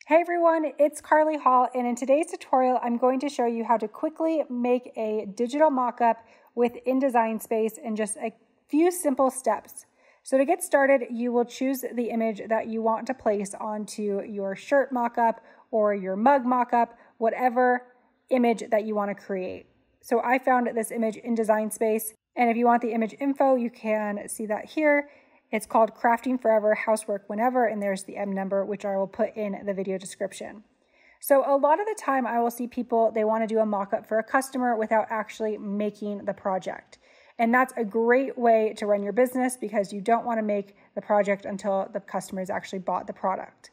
Hey everyone, it's Carly Hall, and in today's tutorial, I'm going to show you how to quickly make a digital mock-up with InDesign Space in just a few simple steps. So to get started, you will choose the image that you want to place onto your shirt mock-up or your mug mock-up, whatever image that you want to create. So I found this image in Design Space, and if you want the image info, you can see that here. It's called Crafting Forever, Housework Whenever, and there's the M number, which I will put in the video description. So a lot of the time I will see people, they want to do a mock-up for a customer without actually making the project. And that's a great way to run your business because you don't want to make the project until the customers actually bought the product.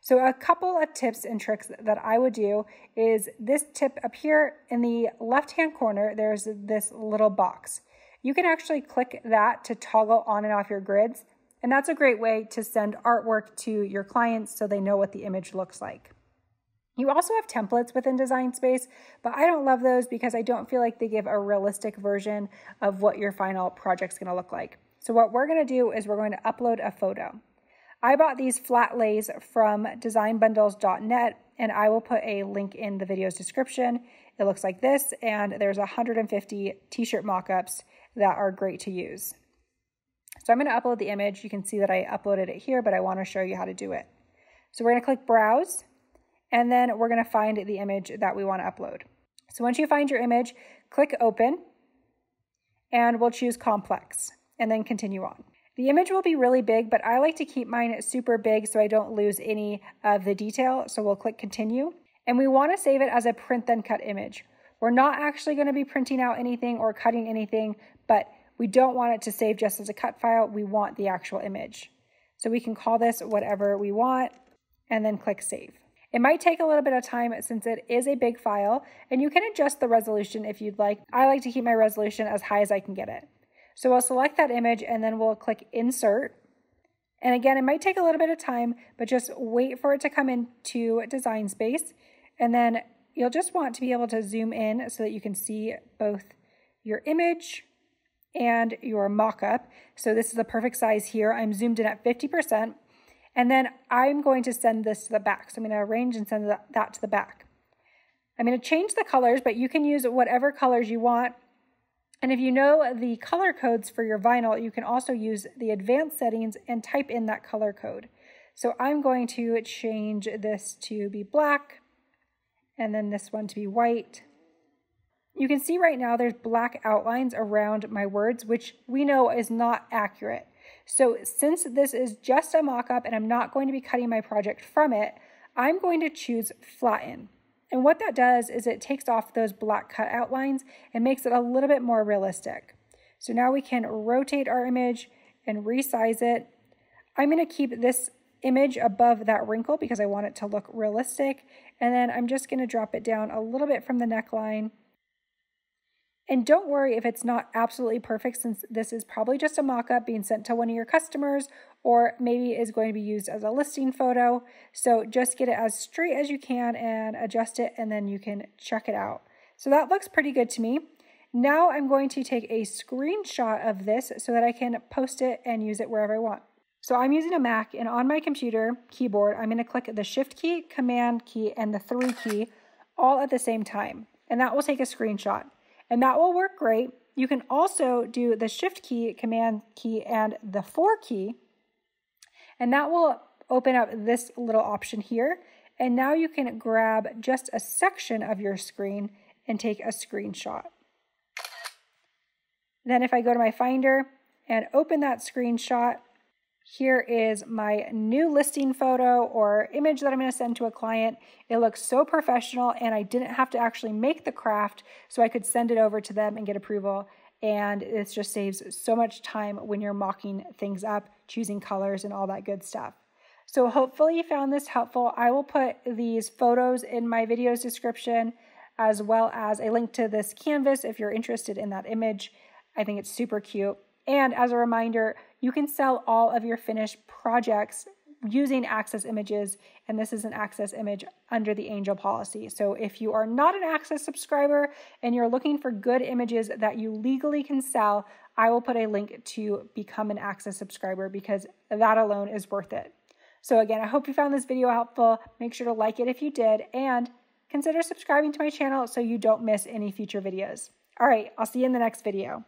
So a couple of tips and tricks that I would do is this tip up here in the left-hand corner, there's this little box. You can actually click that to toggle on and off your grids, and that's a great way to send artwork to your clients so they know what the image looks like. You also have templates within Design Space, but I don't love those because I don't feel like they give a realistic version of what your final project's going to look like. So what we're going to do is we're going to upload a photo. I bought these flat lays from designbundles.net, and I will put a link in the video's description. It looks like this, and there's 150 t-shirt mock-ups that are great to use. So I'm going to upload the image. You can see that I uploaded it here, but I want to show you how to do it. So we're going to click Browse, and then we're going to find the image that we want to upload. So once you find your image, click Open, and we'll choose Complex, and then continue on. The image will be really big, but I like to keep mine super big so I don't lose any of the detail. So we'll click Continue, and we want to save it as a print then cut image. We're not actually going to be printing out anything or cutting anything, but we don't want it to save just as a cut file. We want the actual image. So we can call this whatever we want and then click Save. It might take a little bit of time since it is a big file, and you can adjust the resolution if you'd like. I like to keep my resolution as high as I can get it. So we'll select that image and then we'll click Insert. And again, it might take a little bit of time, but just wait for it to come into Design Space, and then you'll just want to be able to zoom in so that you can see both your image and your mock-up. So this is the perfect size here. I'm zoomed in at 50%. And then I'm going to send this to the back. So I'm going to arrange and send that to the back. I'm going to change the colors, but you can use whatever colors you want. And if you know the color codes for your vinyl, you can also use the advanced settings and type in that color code. So I'm going to change this to be black, and then this one to be white. You can see right now there's black outlines around my words, which we know is not accurate. So since this is just a mock-up and I'm not going to be cutting my project from it, I'm going to choose Flatten. And what that does is it takes off those black cut outlines and makes it a little bit more realistic. So now we can rotate our image and resize it. I'm going to keep this image above that wrinkle because I want it to look realistic. And then I'm just going to drop it down a little bit from the neckline. And don't worry if it's not absolutely perfect, since this is probably just a mock-up being sent to one of your customers, or maybe is going to be used as a listing photo. So just get it as straight as you can and adjust it, and then you can check it out. So that looks pretty good to me. Now I'm going to take a screenshot of this so that I can post it and use it wherever I want. So I'm using a Mac, and on my computer keyboard, I'm going to click the Shift key, Command key, and the 3 key all at the same time. And that will take a screenshot. And that will work great. You can also do the Shift key, Command key, and the 4 key. And that will open up this little option here. And now you can grab just a section of your screen and take a screenshot. Then if I go to my Finder and open that screenshot, here is my new listing photo or image that I'm going to send to a client. It looks so professional, and I didn't have to actually make the craft, so I could send it over to them and get approval. And it just saves so much time when you're mocking things up, choosing colors and all that good stuff. So hopefully you found this helpful. I will put these photos in my video's description, as well as a link to this canvas if you're interested in that image. I think it's super cute. And as a reminder, you can sell all of your finished projects using Access images, and this is an Access image under the Angel policy. So if you are not an Access subscriber and you're looking for good images that you legally can sell, I will put a link to become an Access subscriber because that alone is worth it. So again, I hope you found this video helpful. Make sure to like it if you did, and consider subscribing to my channel so you don't miss any future videos. All right, I'll see you in the next video.